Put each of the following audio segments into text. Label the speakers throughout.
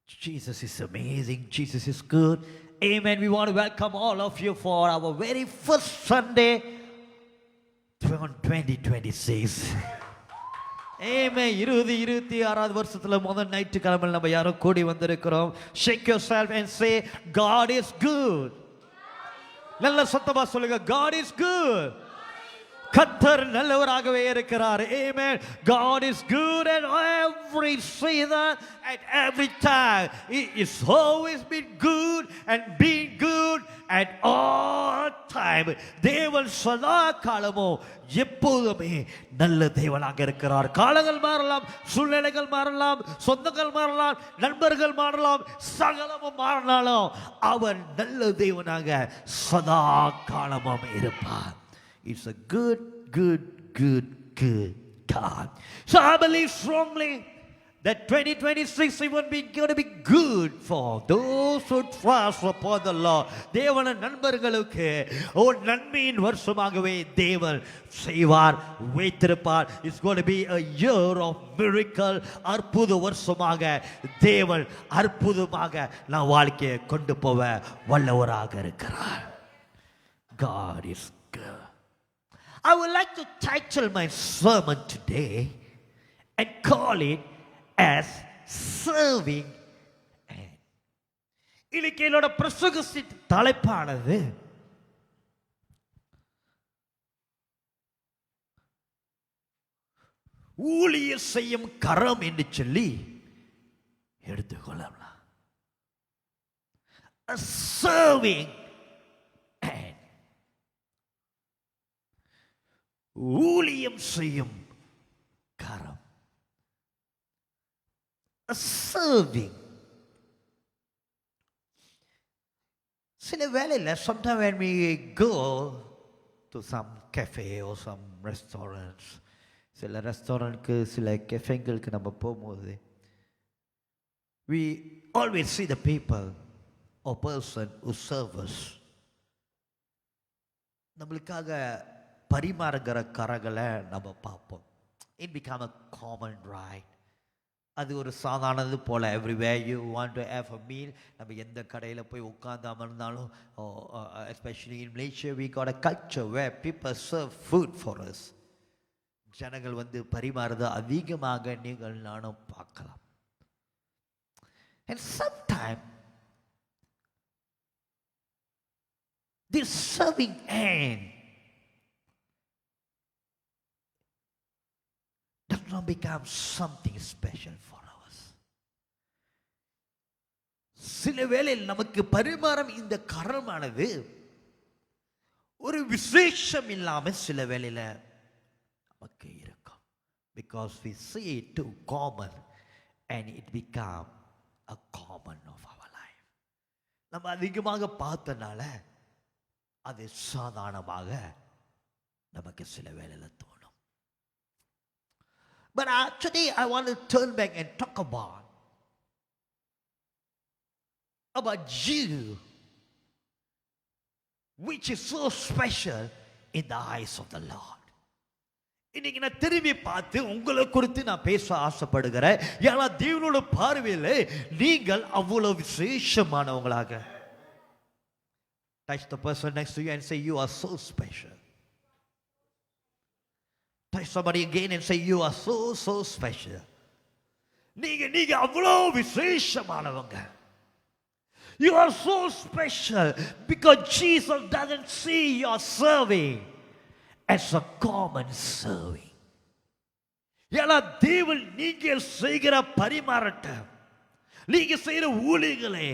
Speaker 1: Jesus is amazing. Jesus is good. Amen. We want to welcome all of you for our very first Sunday on 2026. Amen. 26வது வருஷத்துல முதல் ஞாயிற்றுக்கிழமை நம்ம யாரும் கூடி வந்திருக்கிறோம். Shake yourself and say, God is good. நல்ல சத்தமா சொல்லுங்க, God is good. கர்த்தர் நல்லவராகவே இருக்கிறார். Amen. God is good at every season, at every time. He is always been good and being good at all time. தேவன் சதா காலமோ எப்போதுமே நல்ல தேவனாக இருக்கிறார். காலங்கள் மாறலாம், சூழ்நிலைகள் மாறலாம், சொந்தங்கள் மாறலாம், நண்பர்கள் மாறலாம், சகலமும் மாறினாலும் அவர் நல்ல தேவனாக சதா காலமும் இருப்பார். It's a good God. So I believe strongly that 2026 is going to be good for those who trust upon the Lord. தேவன நண்பர்களுக்கு ஒரு நன்மையின் வருஷமாகவே தேவன் செய்வார், வைத்திருப்பார். It's going to be a year of miracle. அற்புத வருஷமாக தேவன் அற்புதமாக நம் வாழ்க்கையை கொண்டு போக வல்லவராக இருக்கிறார். God is good. I would like to title my sermon today and call it as Serving. இன்னைக்கு என்னோட பிரசங்கத்தின் தலைப்பானது ஊழிய செய்யும் கரம் என்று சொல்லி எடுத்துக்கொள்ளலாம். A serving hand. ஊழியம் செய்யும் கரம். A serving. சில வேளையில் sometimes when we go to some cafe or some restaurants, சில ரெஸ்டாரண்ட்க்கு சில கெஃபேங்களுக்கு நம்ம போகும்போது we always see the people or person who serve us. நம்மளுக்காக பரிமாறுகிற கரங்களை நம்ம பார்ப்போம். It become a common right. அது ஒரு சாதாரணது போல. everywhere you want to have a meal, நம்ம எந்த கடையில் போய் உட்கார்ந்து அமர்ந்தாலும், especially in Malaysia we got a culture where people serve food for us. ஜனங்கள் வந்து பரிமாறுறது அதிகமாக நீங்கள் நானும் பார்க்கலாம். And sometimes this serving hand does not become something special for us. சில வேளையில் நமக்கு பரிமாறம் இந்த கரமானது ஒரு விசேஷம் இல்லாமல் சில வேளையில் நமக்கு இருக்கும். Because we see it too common and it become a common of our life. நம்ம அதிகமாக பார்த்தனால அது சாதாரணமாக நமக்கு சில வேளையில் தோணும். But today I want to turn back and talk about you, which is so special in the eyes of the Lord. இன்னைக்கு நான் திரும்பி பார்த்து உங்களை குறித்து நான் பேச ஆசைப்படுகிறேன். ஏன்னா தேவனோட பார்வையில் நீங்கள் அவ்வளவு விசேஷமானவங்களாக. Touch the person next to you and say, you are so special. Touch somebody again and say, you are so special. நீங்க அவ்வளவு விசேஷமானவங்க. You are so special because Jesus doesn't see your serving as a common serving. ஏன்னா தேவன் நீங்க செய்கிற பரிமாறத்தை, நீங்க செய்கிற ஊழியர்களை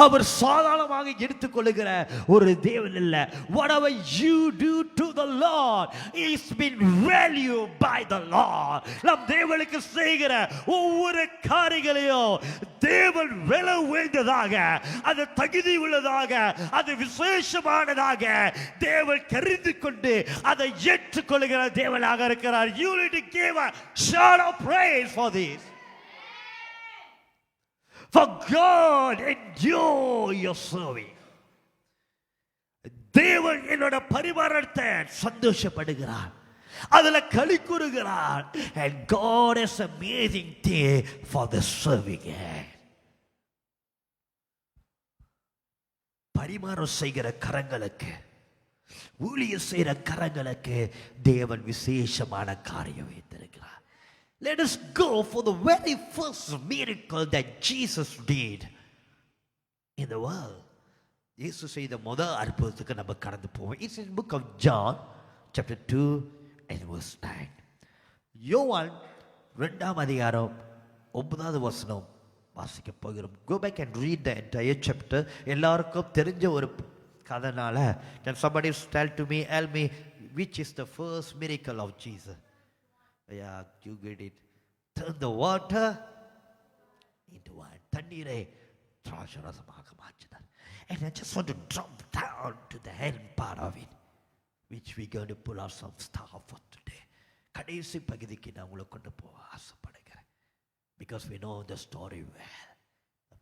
Speaker 1: அவர் சாதாரணமாக எடுத்துக்கொள்ளுகிற ஒரு தேவன் இல்ல. Whatever you do to the Lord is been valued by the Lord. நம் தேவனுக்கு செய்கிற ஒவ்வொரு காரியங்களையும் தேவன் விலை உயர்ந்ததாக, அது தகுதி உள்ளதாக, அது விசேஷமானதாக தேவன் கருதி கொண்டு அதை ஏற்றுக்கொள்ளுகிற தேவனாக இருக்கிறார். You need to give a shout of praise for this. For God endure your serving. தேவன் என்னோட பரிமாறத்தை சந்தோஷப்படுகிறார், அதுல களி கூறுகிறார். And God is amazing thing for the serving. பரிமாறம் செய்கிற கரங்களுக்கு, ஊழியம் செய்கிற கரங்களுக்கு தேவன் விசேஷமான காரியம் வைத்திருக்கிறார். Let us go for the very first miracle that Jesus did in the world. இயேசு செய்த முதல் அற்புதத்துக்கு நம்ம கடந்து போவோம். It's in the book of John chapter 2 and verse 9. யோவான் 2ஆம் அதிகாரம் 9வது வசனம் வாசிக்க போகிறோம். Go back and read the entire chapter. எல்லாருக்கும் தெரிஞ்ச ஒரு கதைனால, can somebody tell to me, tell me which is the first miracle of Jesus? Yeah, you get it. Turn the water into wine. தண்ணீரை திராட்சரசமாக மாற்றினார். And I just want to drop down to the end part of it, which we're going to pull out some stuff for today. கடைசி பகுதிக்கு நான் உங்களை கொண்டு போக ஆசைப்படுகிறேன். Because we know the story well.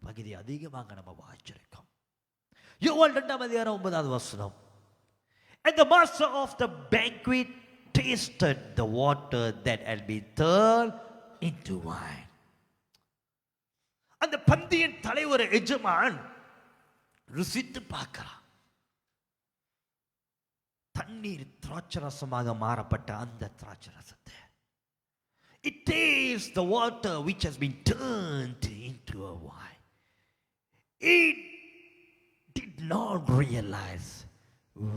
Speaker 1: பகுதி அதிகமாக நம்ம வாசிச்சிருக்கோம். யோவான் 2ஆம் அதிகாரம் 9வது வசனம். And the master of the banquet tasted the water that had been turned into wine. அந்த பந்தியின் தலைவர் எஜமான் ருசித்து பார்க்கிறான். தண்ணீர் திராட்சரசமாக மாறப்பட்ட அந்த திராட்சரசத்தை. It tastes the water which has been turned into a wine. It did not realize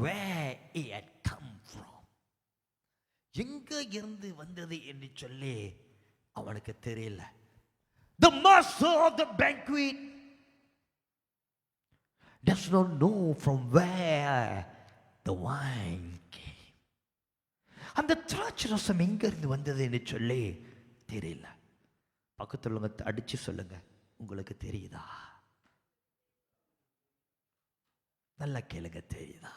Speaker 1: where it had come from. எங்க இருந்து வந்தது என்று சொல்லி அவனுக்கு தெரியல. The master of the banquet does not know from where the wine came. அந்த திராட்சரசம் எங்க இருந்து வந்தது என்று சொல்லி தெரியல. பக்கத்துல உள்ளவங்க அடிச்சு சொல்லுங்க, உங்களுக்கு தெரியுதா? நல்லா கேளுங்க, தெரியுதா?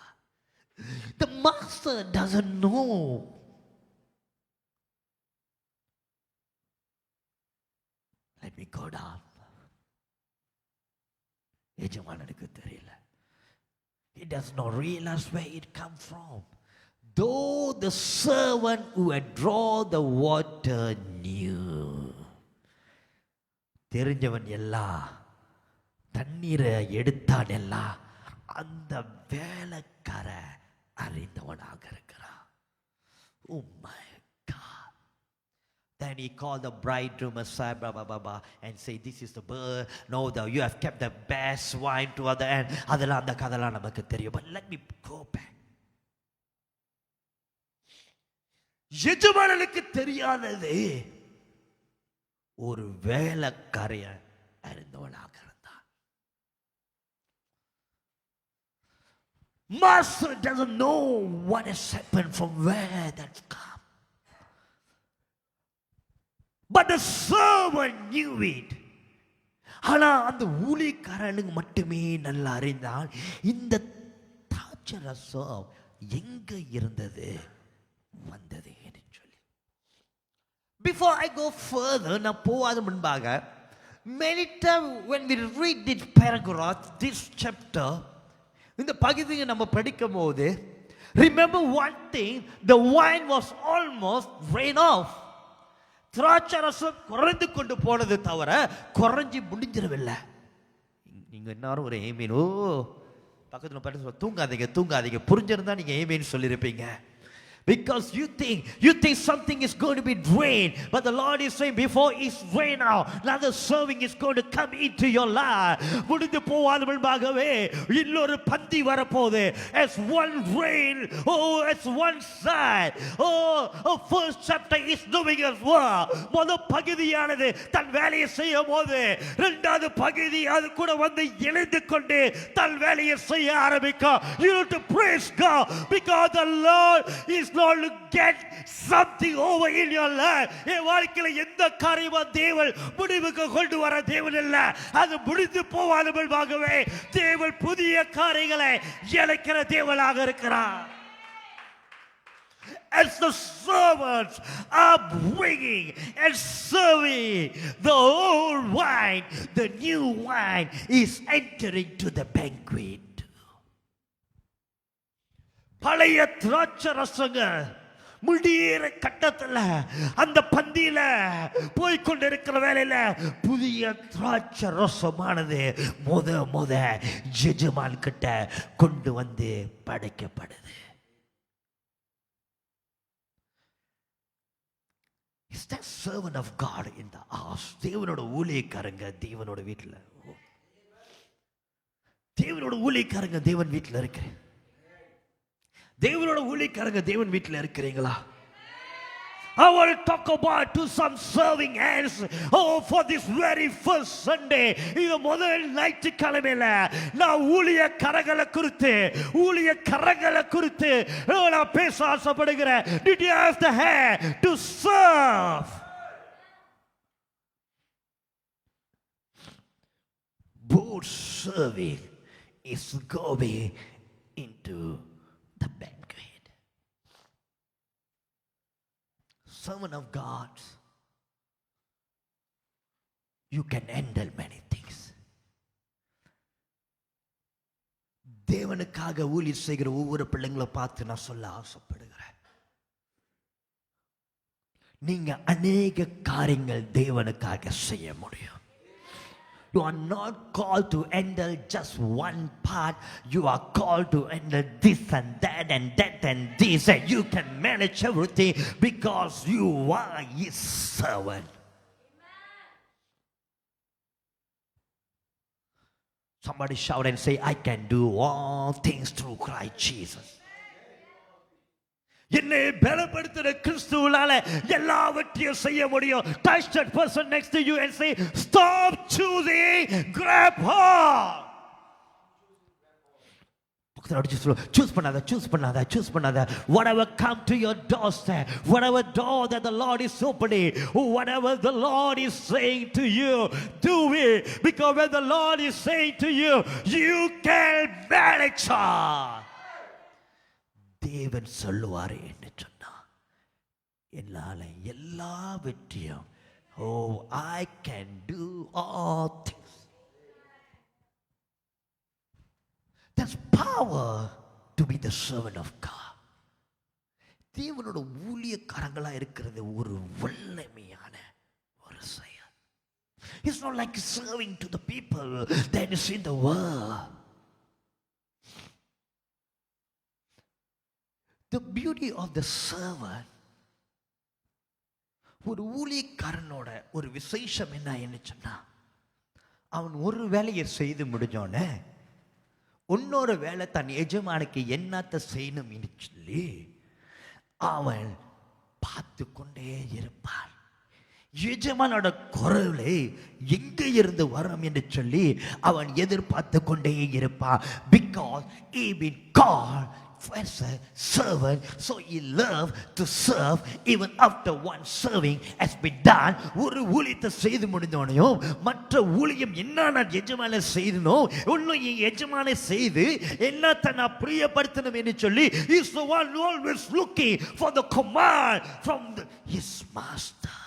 Speaker 1: The master doesn't know. Let me go down. எஜமானனுக்கு தெரியல. He does not realize where it come from. Though the servant who had drawn the water knew. தெரிஞ்சவன் எல்லாம், தண்ணீரை எடுத்தான் எல்லாம், அந்த வேலைக்கார அறிந்தவனாக இருக்கிறான். Oh my God. Then he called the bridegroom aside, blah, blah, blah, blah, and say, this is the bird. No, you have kept the best wine to other end. அதெல்லாம் அந்த கதெல்லாம் நமக்கு தெரியும். But let me go back. எஜமானனுக்கு தெரியாதது ஒரு வேலைக்காரன் அறிந்தவனாக இருந்தான். Master doesn't know what has happened, from where that's come. But the servant knew it. ஆனா அந்த ஊழியக்காரனுக்கு மட்டுமே நல்லா அறிந்தான் இந்த திராட்சரசம் எங்க இருந்தது வந்தது என்று சொல்லி. Before I go further, நான் போகாத முன்பாக, many times when we read this paragraph, this chapter, இந்த பகுதியை நம்ம படிக்கும் போது, remember one thing, the wine was almost ran off. திராட்சரசம் குறைந்து கொண்டு போனது தவிர குறைஞ்சி முடிஞ்சிடவில்லை. நீங்க எல்லாரும் ஒரு ஏமீன், ஓ பக்கத்தில் பட்டு தூங்காதீங்க தூங்காதீங்க, புரிஞ்சிருந்தா நீங்க ஏமீன் சொல்லியிருப்பீங்க. Because you think something is going to be drained, but the Lord is saying before it's drained out, another serving is going to come into your life. முடிந்து போவாத முன்பாகவே இன்னொரு பந்தி வரப்போகுது. As one rain, as one side. First chapter is doing as well. முதல் பகுதியானது தன் வேலையை செய்யும் போது இரண்டாவது பகுதி அது கூட வந்து இணைந்து கொண்டு தன் வேலையை செய்ய ஆரம்பிக்கும். You need to praise God because the Lord is not to get something over in your life. என் வாழ்க்கையில் எந்த காரியமும் தேவன் முடிவுக்கு கொண்டு வர தேவன் இல்ல, அது முடிந்து போவாத முன்பாகவே தேவன் புதிய காரியங்களை இழைக்கிற தேவனாக இருக்கிறார். As the servants are bringing and serving the old wine, the new wine is entering to the banquet. பழைய திராட்சை ரசங்க முடியிற கட்டத்துல அந்த பந்தியில போய்கொண்டிருக்கிற வேலையில புதிய திராட்சை ரசமானது முத எஜமான் கிட்ட கொண்டு வந்து படைக்கப்படுது. Is that servant of God in the house? தேவனோட ஊழியக்காரங்க தேவனோட வீட்டில், தேவனோட ஊழியக்காரங்க தேவன் வீட்டில் இருக்கிறேன். தேவனோட ஊழியக்காரங்க தேவன் வீட்டில் இருக்கிறீங்களா? I want to talk about to some serving hands. Oh, for this very first Sunday, இது முதல் ஞாயிற்றுக்கிழமையில நான் ஊழியக்காரங்களை குறித்து நான் பேச ஆசைப்படுகிறேன். Did you have the hair to serve? Both serving is going into the banquet. Servant of God, you can handle many things. தேவனுக்காக ஊழியம் செய்கிற ஒவ்வொரு பிள்ளைங்களை பார்த்து நான் சொல்ல ஆசைப்படுகிறேன், நீங்க அநேக காரியங்கள் தேவனுக்காக செய்ய முடியும். You are not called to handle just one part. You are called to handle this and that and that and this, and you can manage everything because you are His servant. Somebody shout and say, I can do all things through Christ Jesus. என்னை பலப்படுத்துகிற கிறிஸ்துவினால எல்லாவற்றையும் செய்ய முடியும். Touch that person next to you and say, stop choosing, grab hold. Choose பண்ணாத. Whatever come to your doorstep, whatever door that the Lord is opening, whatever the Lord is saying to you, do it. Because when the Lord is saying to you, you can manage it. தேவன் சொல்லுவார் என்று சொன்னா என்னால எல்லா வெற்றியும், oh, I can do all things. That's power to be the servant of God. தேவனோட ஊழியக்காரங்களா இருக்கிறது ஒரு வல்லமையான ஒரு செயல். It's not like serving to the people that is in the world. The beauty of the servant, ஒரு ஊழியக்காரனோட ஒரு விசேஷம் என்ன சொன்னா, அவன் ஒரு வேலையை செய்து முடிஞ்சோடனே இன்னொரு வேலை தன் எஜமானுக்கு என்னத்தை செய்யணும்னு சொல்லி அவன் பார்த்து கொண்டே இருப்பான். எஜமானோட குரலை எங்க இருந்து வரும் என்று சொல்லி அவன் எதிர்பார்த்து கொண்டே இருப்பான். Because he been called as a servant, so he loved to serve even after one serving has been done. ஒரு ஊழியத்தை செய்து முடிந்தோனையும் மற்ற ஊழியம் என்ன நான் எஜமான செய்தனோ இன்னும் எஜமான செய்து என்னத்தை நான் பிரியப்படுத்தணும் என்று சொல்லி is the one always looking for the command from his master.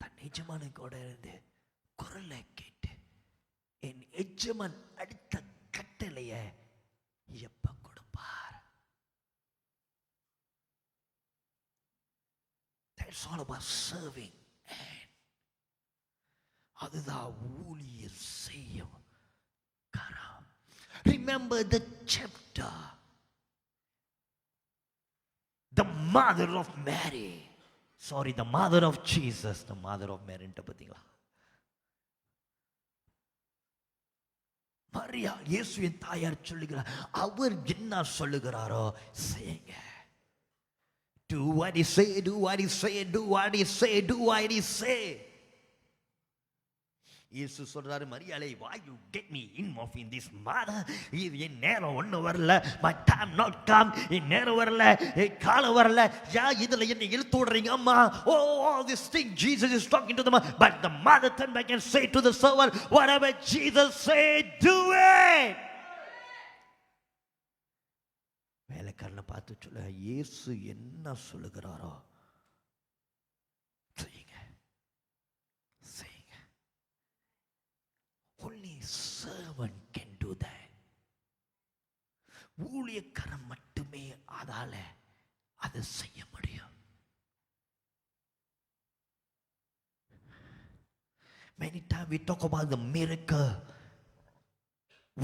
Speaker 1: தன் எஜமான கூட இருந்து குரலை கேட்டு என் எஜமான் அடுத்த கட்டளைய எப்ப கொடுப்பார்? That's all about serving. அதுதான் ஊழியம் செய்யும் கரம். Remember the chapter, the mother of Mary, the mother of Jesus, the mother of Mary. பார்த்தீங்களா? மரியா இயேசுவின் தாயார் சொல்லுகிறார், அவர் என்ன சொல்லுகிறாரோ செய்யுங்க. Do what he say, do what he say, do what he say, do what he say. இயேசு சொல்றாரு, மரியாளே, why you get me involved in this matter? இது என் நேரம் ஒண்ணு வரல, my time not come, என் நேரம் வரல, என் காலம் வரல, யா இதுல என்ன இழுத்து விடுறீங்க அம்மா? Oh, all this thing Jesus is talking to them, but the mother turned back and say to the servant, whatever Jesus said, do it. வேலைக்காரனை பார்த்து சொல்ல, இயேசு என்ன சொல்லுகிறாரோ செய்யுங்க. Only servant can do that. ஊழியக்காரன் மட்டுமே உங்களால அதை செய்ய முடியும். Many times we talk about the miracle.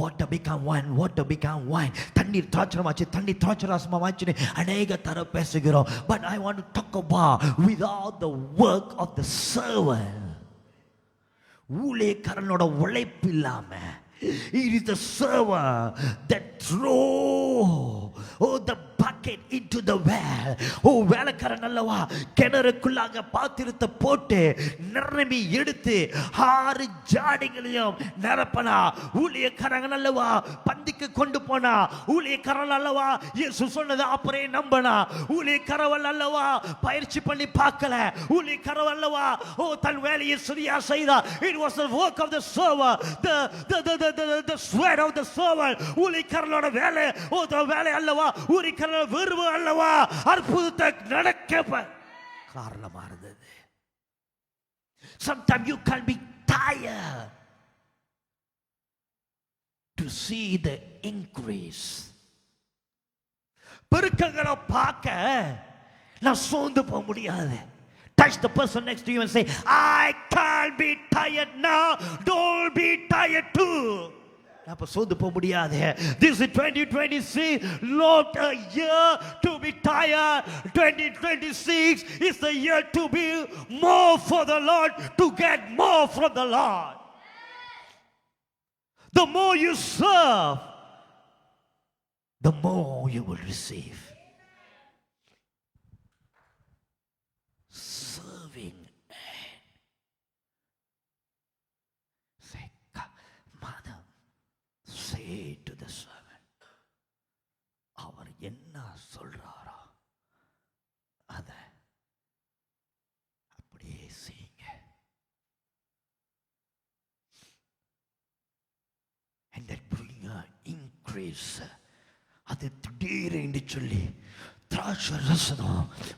Speaker 1: Water become wine, water become wine. தண்ணீர் திராட்சரமாச்சு, தண்ணீர் திராட்சரசமாச்சுன்னு அநேக தர பேசுகிறோம். But I want to talk about without the work of the servant. ஊழியக்காரனோட உழைப்பு இல்லாம, it is the servant that throw the bucket into the well. வேலைக்காரன் அல்லவா கிணறுக்குள்ளாக பாத்திரத்தை போட்டு நிரம்பி எடுத்து 6 ஜாடிகளையும் நிரப்பனா. ஊழியக்காரன் அல்லவா பந்திக்கு கொண்டு போனா. ஊழியக்காரன் அல்லவா இயேசு சொன்னதை அப்படியே நம்பனா. ஊழியக்காரன் அல்லவா பயிற்சி பண்ணி பார்க்கல. ஊழியக்காரன் அல்லவா தன் வேலையை சரியா செய்தா. It was the work of the servant, the sweat of the servant. ஊழியக்காரனோட வேலை வேலை அல்லவா, ஊழியக்காரனோட விருவு அல்லவா அற்புதத்தை நடக்க காரணமா இருந்தது. Sometimes you can be tired to see the increase. பெருக்கங்களை பார்க்க நான் சோர்ந்து போக முடியாது. Touch the person next to you and say, I can't be tired now, don't be tired too. அப்ப சோர்ந்து போக முடியாது. This is 2026, not a year to be tired. 2026 is the year to be more for the Lord, to get more from the Lord. The more you serve, the more you will receive. Serving. Say, Mother, say to the servant, அவர் என்ன சொல்றாரோ அதை அப்படியே செய்யுங்க. And that bring an increase. அது திடீரென்று சொல்லி திராட்சை ரசம்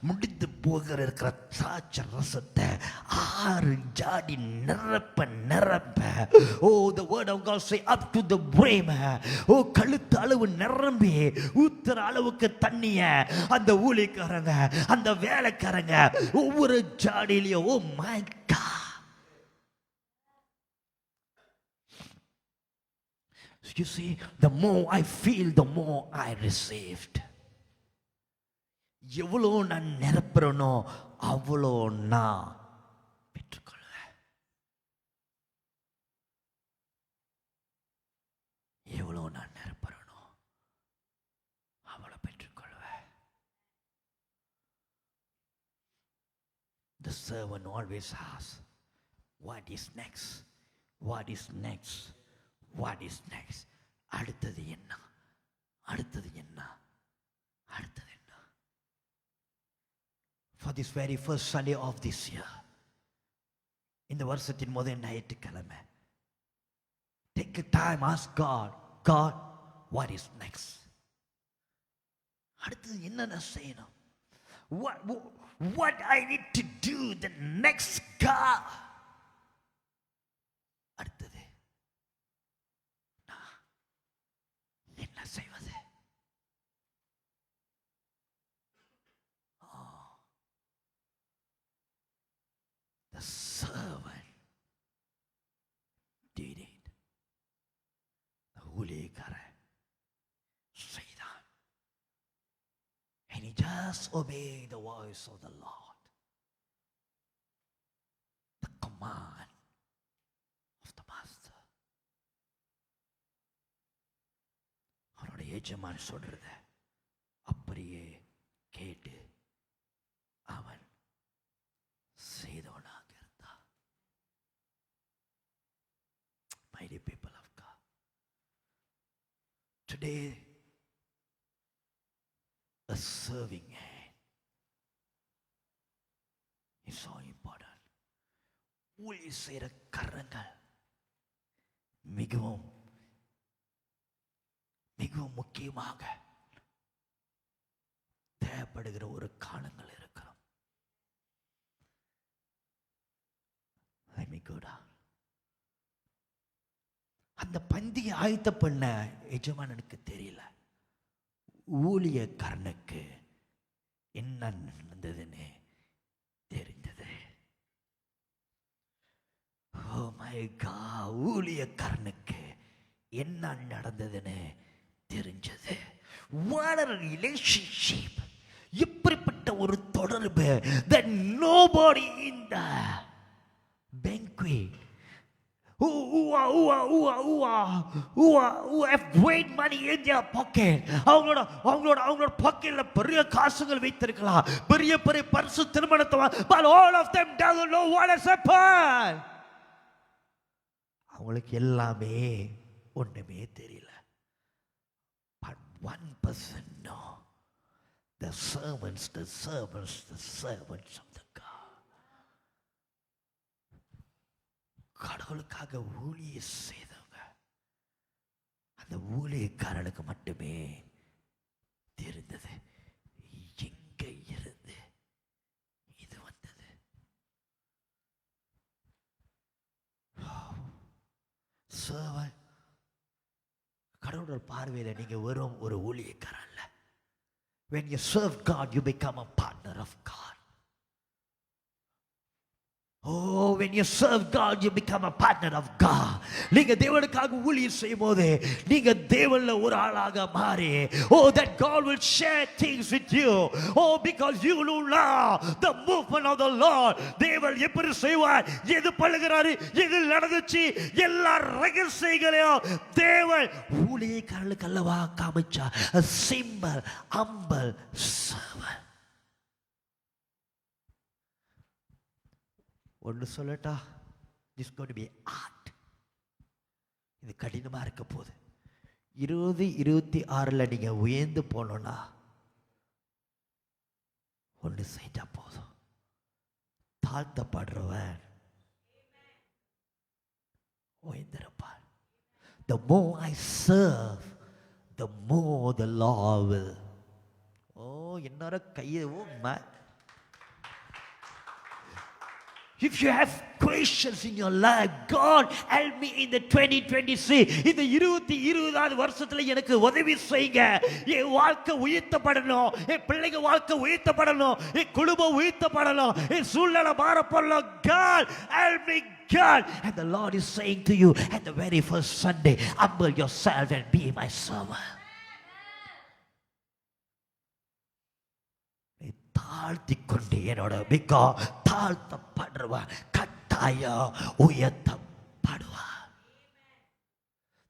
Speaker 1: முடிந்து போகிற இருக்கிற திராட்சை ரசத்தை 6 ஜாடி நிரப்ப நிரப்ப. the word of God say up to the brim. கழுத்து அளவு நிரம்பி ஊத்துற அளவுக்கு தண்ணிய அந்த ஊழியக்காரங்க அந்த வேலைக்காரங்க ஒவ்வொரு ஜாடியிலையும் oh my God. You see, the more I feel, the more I received. எவ்வளோ நான் நிரப்புறனோ அவ்வளோ நான் பெற்றுக்கொள்வேன். எவ்வளோ நான் நிரப்புறனோ அவ்வளோ பெற்றுக்கொள்வேன். The servant always asks, what is next? What is next? What is next? அடுத்தது என்ன? அடுத்தது என்ன? அடுத்தது என்ன? For this very first Sunday of this year, இந்த வருஷத்தின் முதல் ஞாயிற்றுக்கிழமை, take a time, ask God, God, what is next? அடுத்தது என்ன நான் செய்யணும்? What I need to do the next, God? அடுத்தது என்ன செய்வது? The servant did it. The ஊழியக்காரன் செய்தான். And he just obeyed the voice of the Lord. The command of the master. அவனுடைய எஜமான் சொல்றத அப்படியே கேட்டு அவன் செய்தவனாக இருந்தான். My dear people of God, today a serving hand is so important. ஊழியம் செய்கிற கரங்கள் மிகவும் மிகவும் முக்கியமாக தேவைப்படுகிற ஒரு காலங்கள் இருக்கிறோம். Let me go down. அந்த பந்தியை ஆயத்த பண்ண எஜமானனுக்கு தெரியல. ஊழியக்காரனுக்கு என்ன நடந்ததுன்னு தெரிந்தது. ஓ மை காட், ஊழியக்காரனுக்கு என்ன நடந்ததுன்னு தெரிஞ்சது. What a relationship! இப்படிப்பட்ட ஒரு தொடர்பு that nobody in the banquet who have great money in their pocket, அவங்களோட பாக்கெட்ல பெரிய காசுகள் வைத்திருக்கலாம், பெரிய பெரிய பரிசு திருமணத்தை, but all of them doesn't know what has happened. அவங்களுக்கு எல்லாமே ஒண்ணுமே தெரியல. But one person know. The servants of the God. கடவுளுக்காக ஊழியம் செய்தவங்க, அந்த ஊழியக்காரனுக்கு மட்டுமே தெரிந்தது எங்க இருந்து இது வந்தது. கடவுளோட பார்வையில் நீங்க வெறும் ஒரு ஊழியக்காரன் இல்ல. When you serve God, you become a partner of God. Oh, when you serve God, you become a partner of God. நீங்க தேவனுக்காக ஊழியம் செய்யும்போது நீங்க தேவன்ல ஒரு ஆளாக மாறி, oh, that God will share things with you. Oh, because you know the movement of the Lord. தேவன் எப்படி செய்வார், எது பண்ணுகிறாரு, எது நடந்துச்சு, எல்லா ரகசியங்களையும் தேவன் ஊழியக்காரர்களுக்கு அல்லவா காமிச்சா. A simple, humble servant. ஒன்று சொல்லட்டா, this going to be art. இது கடினமா இருக்க போகுது. 2026 நீங்க உயர்ந்து போனோம்னா ஒன்று செய்தா போதும். தாழ்த்தப்படுறவன் உயர்ந்திருப்பான். The more I serve, the more the Lord will. Oh, என்னோட கையை If you have questions in your life, God help me in the 2026. இந்த 2020 வருஷத்துல எனக்கு உதவி செய்யுங்க. என் வாழ்க்கை உயர்த்தப்படணும், என் பிள்ளைங்க வாழ்க்கை உயர்த்தப்படணும், என் குடும்பம் உயர்த்தப்படணும், என் சூழ்நிலை மாறப்படணும். God help me, God. And the Lord is saying to you at the very first Sunday, humble yourself and be my servant. தாழ்த்தி கொண்டு என்னோட மிக தாழ்த்தப்படுவா கட்டாயம் உயர்த்தப்படுவா.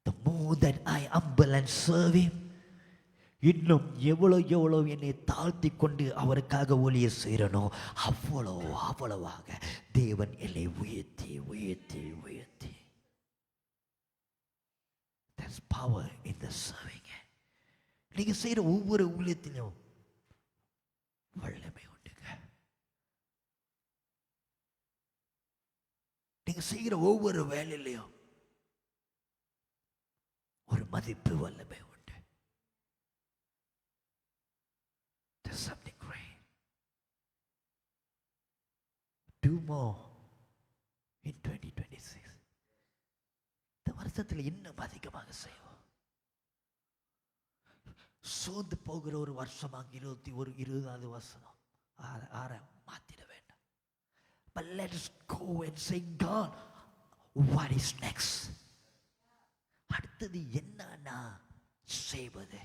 Speaker 1: The more that I humble and serve him, இன்னும் எவ்வளவு என்னை தாழ்த்தி கொண்டு அவருக்காக ஊழியம் செய்யறனோ அவ்வளவாக தேவன் என்னை உயர்த்தி உயர்த்தி உயர்த்தி. There's power in the serving. நீங்க செய்யற ஒவ்வொரு ஊழியத்திலும் வல்லமை உண்டுங்க. நீங்க செய்கிற ஒவ்வொரு வேலையிலையும் ஒரு மதிப்பு வல்லமை உண்டு. There's something great. Do more in 2026. இந்த வருஷத்துல இன்னும் அதிகமாக செய்வோம். சோர்ந்து போகிற ஒரு வருஷமாக 20 வருஷம் மாத்திட வேண்டாம். But let us go and say, God, what is next? அடுத்தது என்ன நான் செய்வது?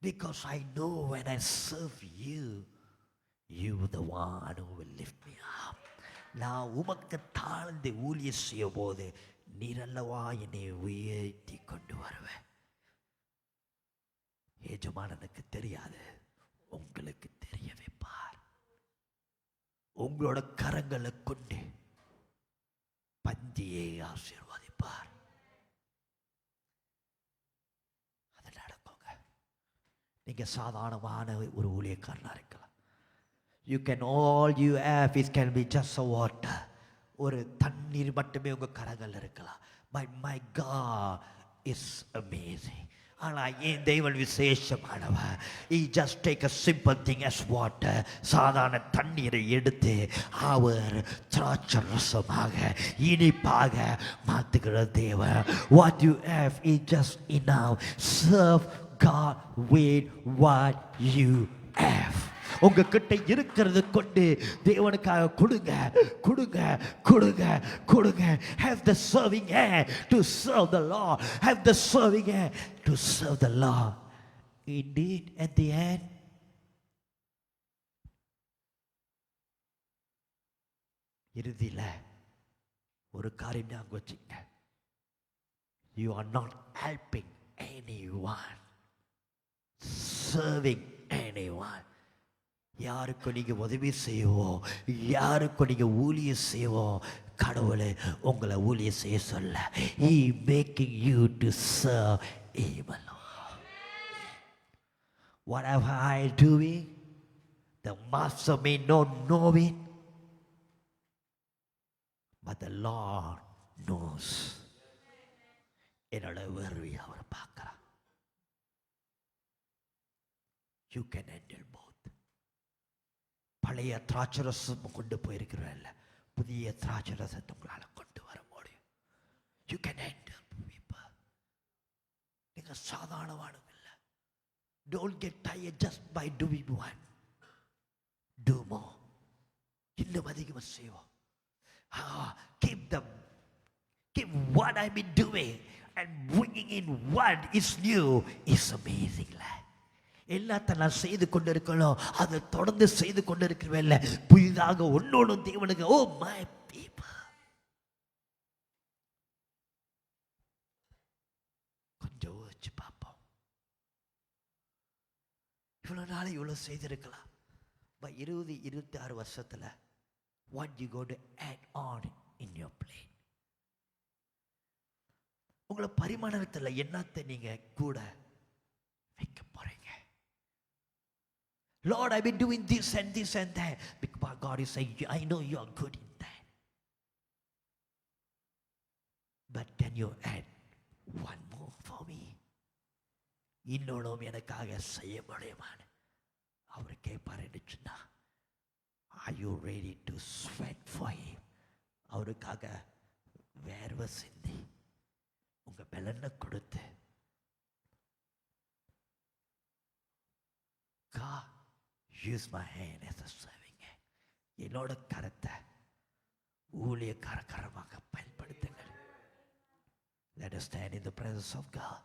Speaker 1: Because I know when I serve you, you the one who will lift me up. நான் உமக்கு தாழ்ந்து ஊழியம் செய்யும் போது நீர் அல்லவா என்னை உயர்த்தி கொண்டு வருவேன். எஜமானனுக்கு தெரியாது, உங்களுக்கு தெரிய வைப்பார். உங்களோட கரங்களை கொண்டு பந்தியை ஆசீர்வதிப்பார். அது நடக்குங்க. நீங்க சாதாரணமான ஒரு ஊழியக்காரனா இருக்கலாம். You can all you have is can be just a water. ஒரு தண்ணீர் மட்டுமே உங்க கரங்கள் இருக்கலாம். But my God is amazing. ஆனால் என் தேவன் விசேஷமானவர். He just take a simple thing as water. சாதாரண தண்ணீரை எடுத்து அவர் திராட்சை ரசமாக இனிப்பாக மாற்றுகிற தேவன். What you have is just enough. Serve God with what you have. உங்ககிட்ட இருக்கிறது கொண்டு தேவனுக்காக கொடுங்க கொடுங்க கொடுங்க கொடுங்க. Have the serving hand to serve the Lord. Have the serving hand to serve the Lord. Indeed, at the end, இறுதியில ஒரு காரியம் ஞாபகம் வச்சுங்க. You are not helping anyone, serving anyone. யாருக்கு நீங்க உதவி செய்வோம், யாருக்கு நீங்க ஊழியம் செய்வோம், கடவுளை உங்களை ஊழியம் செய்ய சொல்ல. He making you to serve him alone. Whatever I doing, the master may not know it, but the Lord knows. என்னோட வேர்வை அவர் பார்க்கிறார். You can handle both. பழைய திராட்சரசம் கொண்டு போயிருக்கிறல்ல, புதிய திராட்சரசத்தை உங்களால் கொண்டு வர முடியும். You can handle people. நீங்க சாதாரணவானும் இல்லை. Don't get tired just by doing one. Do more. இன்னும் அதிகமாக செய்வோம். Keep what I've been doing and bringing in what is new is amazing. எல்லாத்தையும் நான் செய்து கொண்டு இருக்கணும், அதை தொடர்ந்து செய்து கொண்டு இருக்கிறவேன்ல, புதிதாக ஒன்னொன்னு தேவனுக்கு. ஓ மை பீப்பிள், கொஞ்சம் வச்சு பார்ப்போம். இவ்வளவு நாள் இவ்வளவு செய்திருக்கலாம். 20-26 வருஷத்துல what you going to add on in your plate? உங்களை பரிமாணத்தில் என்னத்தை நீங்க கூட வைக்க போறீங்க? Lord, I've been doing this and this and that. Because God is saying, I know you are good in that. But can you add one more for me? இன்னொன்னும் எனக்காக செய்ய முடியுமான்னு அவர் கேட்பாருன்னு சொன்னா, are you ready to sweat for him? அவருக்காக வேர்வை சிந்தி உங்க பலனை கொடுத்து, God, use my hand as a serving hand. என்னோட கரத்தை ஊழியக்காரமாக பயன்படுத்துங்கள். Let us stand in the presence of God.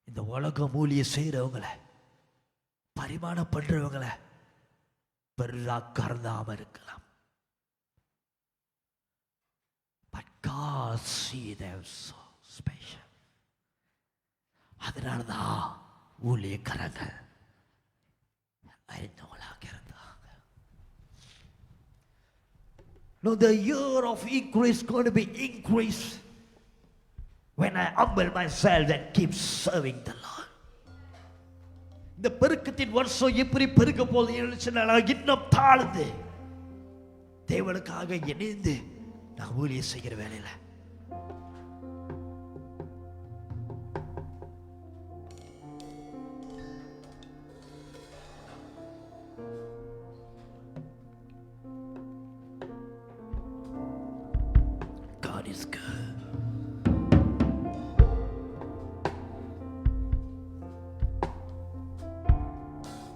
Speaker 1: இந்த உலகம் ஊழிய செய்கிறவங்களை, பரிமாணம் பண்றவங்களை பெருசா கருதாம இருக்கலாம். But God see them so special. அதனாலதான் ஊழியக்காரங்கள் அறிந்தவங்களாக இருந்தாங்க. No, the year of increase is going to be increased when I humble myself and keep serving the Lord. இந்த பெருக்கத்தின் வருஷம் எப்படி பெருக்க போகுது இன்னும் தாழ்ந்து தேவனுக்காக இணைந்து நான் ஊழியம் செய்கிற வேலையில God is good.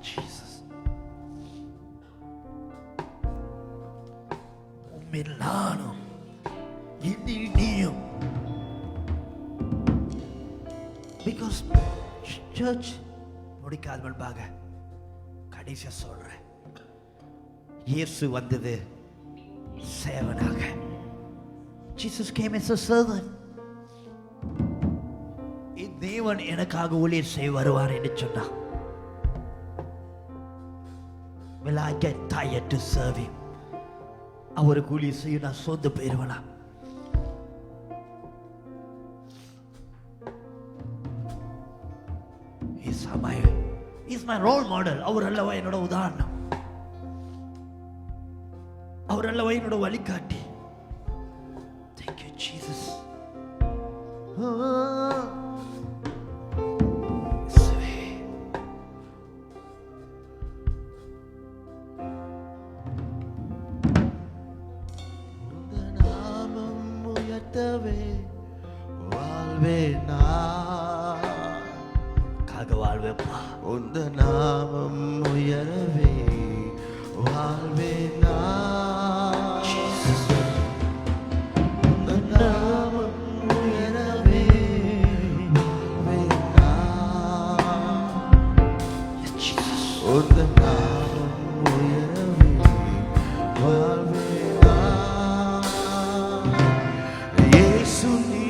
Speaker 1: Jesus. Milano. நீயும். Because church முடிக்காத முன்பாக கடைசியா சொல்றேன், இயேசு வந்தது சேவனாக. Jesus came as a servant. தேவன் எனக்காக ஊழியம் செய்ய வருவார் என்று சொன்னா, will I get tired to serve him? அவருக்கு ஊழியம் செய்ய நான் சோர்ந்து போயிருவேனா? He's my role model. அவர் அல்லவா என்னோட உதாரணம், அவர் அல்லவா என்னோட வழிகாட்டி. Thank you, Jesus. நாமம் உயர்த்த
Speaker 2: உந்த நாமம் உயரவே வாழ்வே நான். உந்த நாமம் உயரவே வாழ்வே நான். உந்த நாமம் உயரவே வாழ்வே நான். இயேசு நீ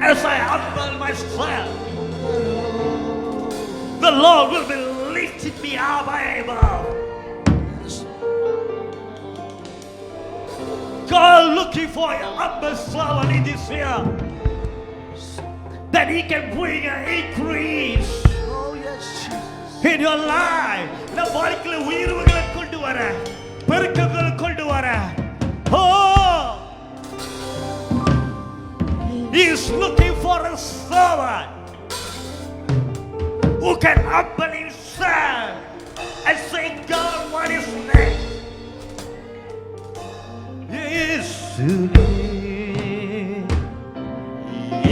Speaker 1: as I humble myself, the Lord will be lifting me up above. God looking for a humble servant in this year, that He can bring an increase in your life. The வாழ்க்கையில உயர்வுகளை கொண்டு வர, பெருக்கங்களை கொண்டு வர. He is looking for a servant who can humble himself and say, God, what is next?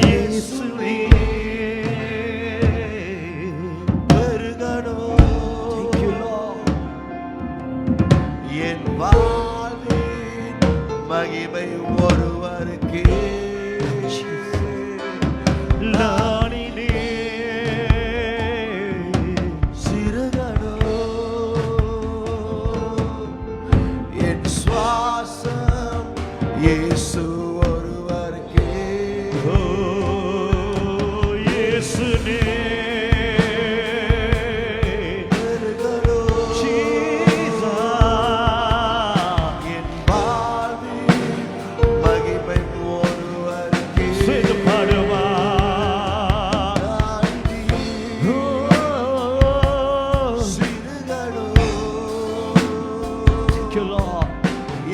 Speaker 1: Yesuli, thank you, Lord.
Speaker 2: என் வாழ்வின் மகிமை ஒருவருக்கே. இயேசு ஒருவருக்கே.
Speaker 1: இயேசுவே
Speaker 2: என் வாழ்வின் மகிமை ஒருவருக்கே.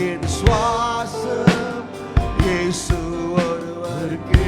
Speaker 2: என் சுவாசம் இயேசு ஒருவருக்கே.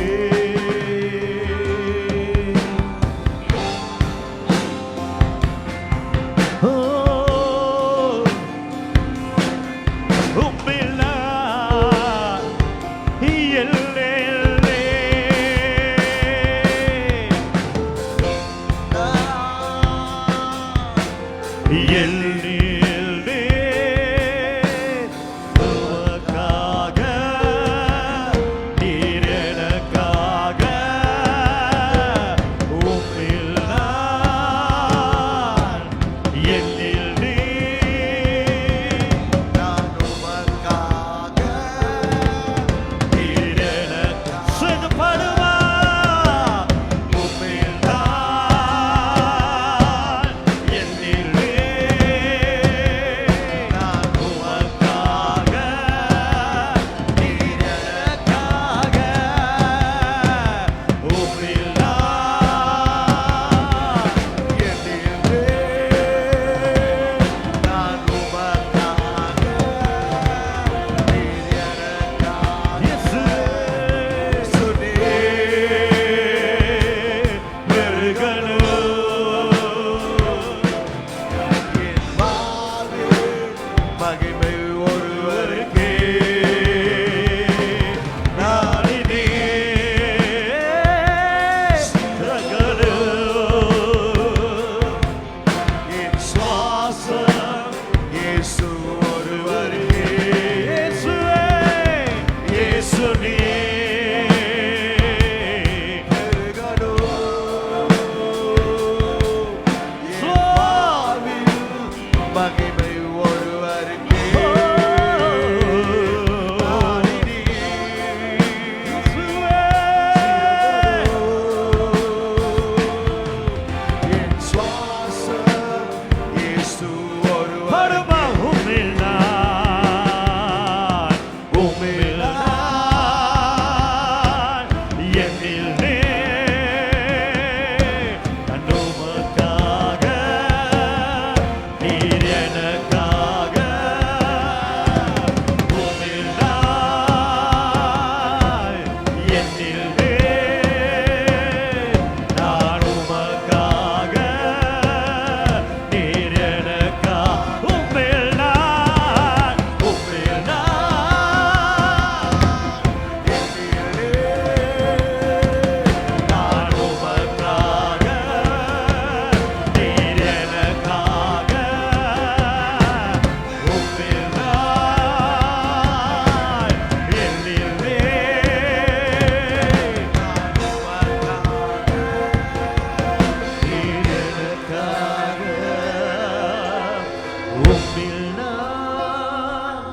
Speaker 1: எனக்காக உம்மில் நான்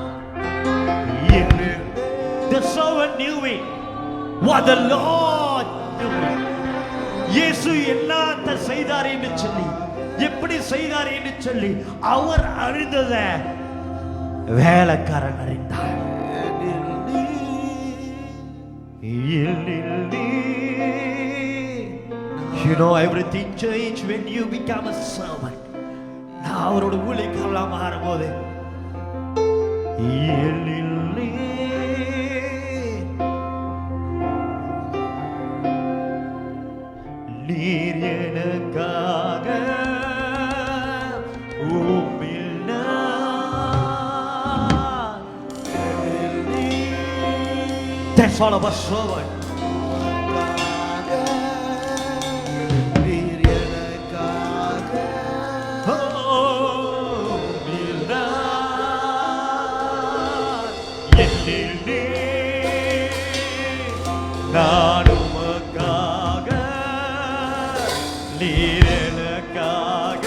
Speaker 1: The servant knew it. What the Lord knew it. இயேசு என்னத்தை செய்தார் என்று சொல்லி, எப்படி செய்தார் என்று சொல்லி அவர் அறிந்தத வேலைக்காரன் அறிந்தார். You know everything change when you become a servant. நான் அவரோட ஊழியக்காரனா மாறும்போது நீர் எனக்காக உம்மில் நான். That's all of a servant.
Speaker 2: நீர் எனக்காக
Speaker 1: உம்மில் நான். என்னில் நீர் நான் உமக்காக நீர் எனக்காக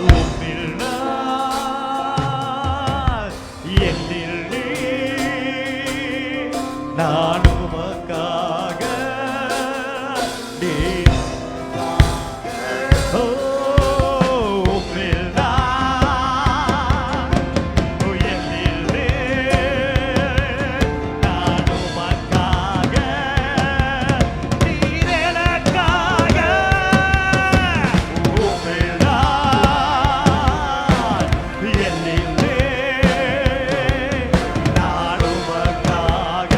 Speaker 1: உம்மில் நான். என்னில் நீர் நான் உமக்காக நீர் ஓ உம்மில் நான். ஓ என்னில் நீர் நான் உமக்காக நீர் எனக்காக உம்மில் நான். என்னில் நீர் நான் உமக்காக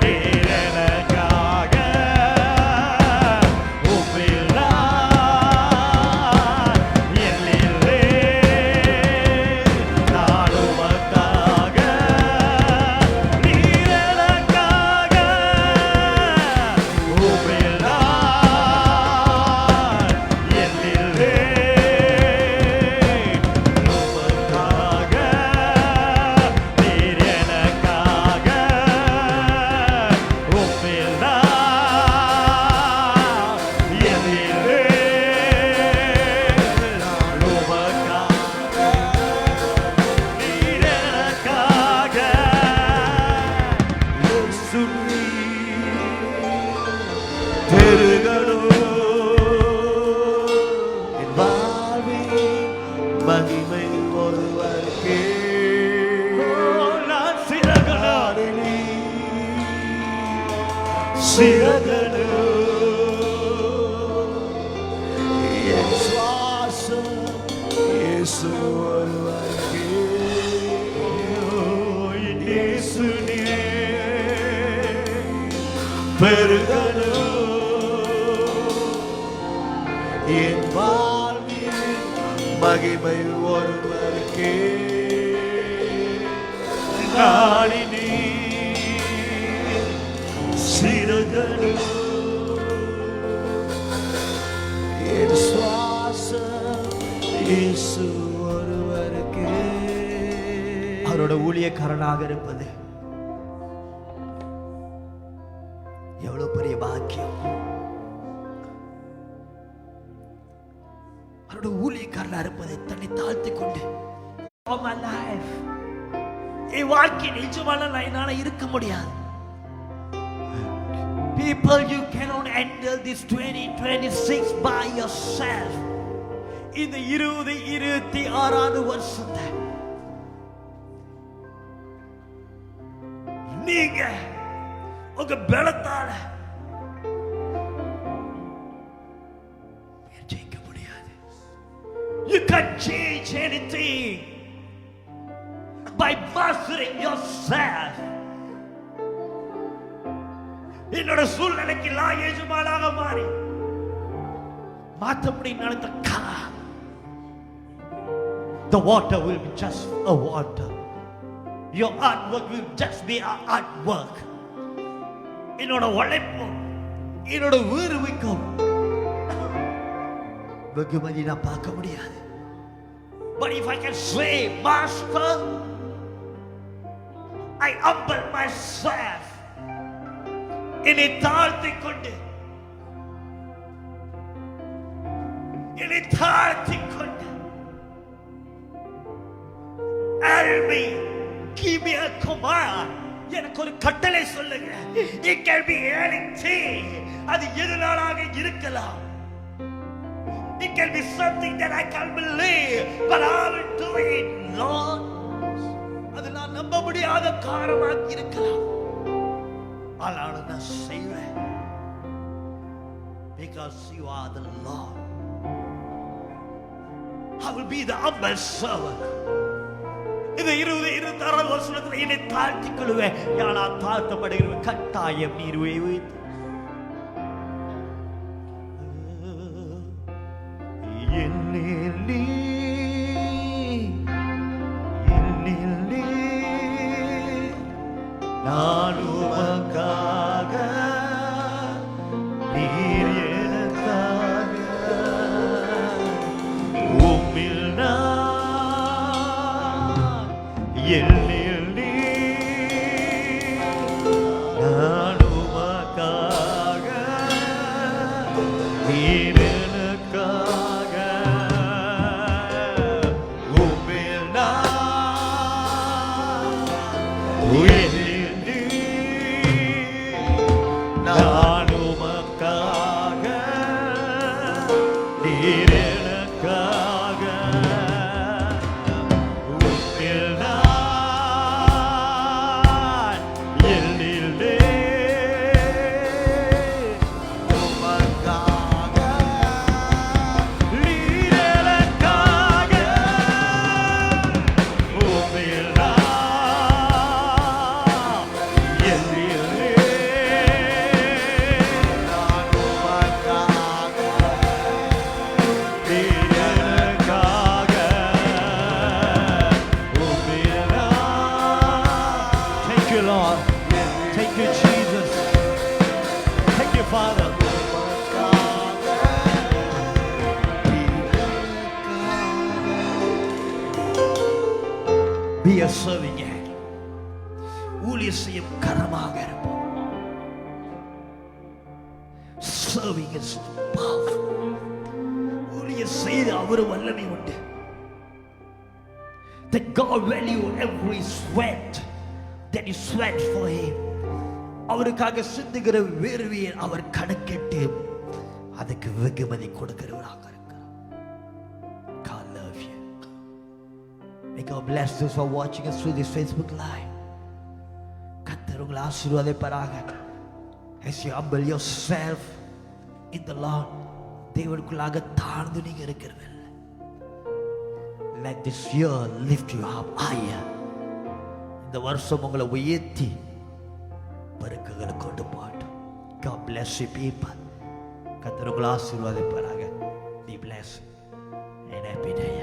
Speaker 1: நீர் எனக்காக உம்மில் நான். என்னில் நீர் நான் உமக்காக நீர் எனக்காக உம்மில் நான். என்னில் நீர் உமக்காக நீர் எனக்காக உம்மில் நான். என்னில் நீர் உமக்காக நீர் எனக்காக.
Speaker 2: இயேசு நீர் பெருகணும். என் வாழ்வின் மகிமை ஒருவருக்கே.
Speaker 1: நான் சிறகணும்.
Speaker 2: என் சுவாசம் இயேசு ஒருவருக்கே.
Speaker 1: இயேசு நீர்
Speaker 2: பெருகணும். என் வாழ்வின் மகிமை ஒருவருக்கே.
Speaker 1: நாடி நீர் சிறகணும்.
Speaker 2: என் சுவாசம் இயேசு ஒருவருக்கே.
Speaker 1: அவரோட ஊழியக்காரனாக இருப்பது எவ்வளவு பெரிய பாக்கியம். அவரோட ஊழியக்காரனா இருப்பதை தன்னை தாழ்த்தி கொண்டு All my life, என் வாழ்க்கை நிஜமான என்னால இருக்க முடியாது. People, you cannot handle this 2026 by yourself. இந்த 2026 வருஷத்தை நீங்க உங்க பலத்தால ஜெயிக்க முடியாது. You can't change anything by mastering yourself. என்னோட சூழ்நிலைக்கு நான் எஜமானாக மாறி மாற்ற முடியும் நடந்த The water will be just a water. Your artwork will just be an artwork. என்னோட உழைப்பும் என்னோட உயிர்விக்கும் வெகுமதி நான் பார்க்க முடியாது. But if I can say, Master, I humble myself, என்னை தாழ்த்திக் கொண்டு என்னை தாழ்த்திக் கொண்டு help me, give me a command. எனக்கு ஒரு கட்டளை சொல்லுங்க. It can be anything. அது எதுனாலாக இருக்கலாம். It can be something that I can't believe, but I will do it, Lord. அது நான் நம்ப முடியாத காரணமாக இருக்கலாம். ஆனால் நான் செய்வேன். Because you are the Lord. I will be the humble servant. இந்த 26 வருஷத்துல என்னை தாழ்த்திக் கொள்வேன். நான் தாழ்த்தப்படுகிறேன். கட்டாயம் நீர் வைத்து என்னில் நீ நான் உமக்காக நீர் எனக்காக உம்மில் நான் என்னில் நீ நான் உமக்காக நீர் எனக்காக உம்மில் நான் உயிரில் நீ நான் உமக்காக நீர் எனக்காக உம்மில் நான் எண்ணிலே உமக்காக நீர் எனக்காக உம்மில் நான் எண்ணிலே நான் உமக்காக நீர் எனக்காக உம்மில் நான். Thank you, Lord. Thank you, Jesus. Thank you, Father. Be a serving hand. ஊழியம் செய்யும் கரமாக இருப்போம். Serving is powerful. ஊழியம் செய்த அவர் வல்லமை உண்டு. That God value every sweat that you sweat for Him. அவருக்காக சிந்துகிற வேர்வையை அவர் கணக்கிட்டு அதுக்கு வெகுமதி கொடுக்கிறவராக இருக்கிறார். God love you. May God bless those who are watching us through this Facebook live. கர்த்தர் உங்களை ஆசீர்வதிப்பாராக. As you humble yourself in the Lord, தேவனுக்குள்ளாக தாழ்ந்து நீங்க இருக்கிறவர்கள். Let this year lift you up higher. இந்த வருஷம் உங்களை உயர்த்தி பருக்குகளை கொண்டு போகட்டும். God bless you people. கர்த்தர் உங்களை ஆசீர்வதிப்பாராக. Be blessed and happy day.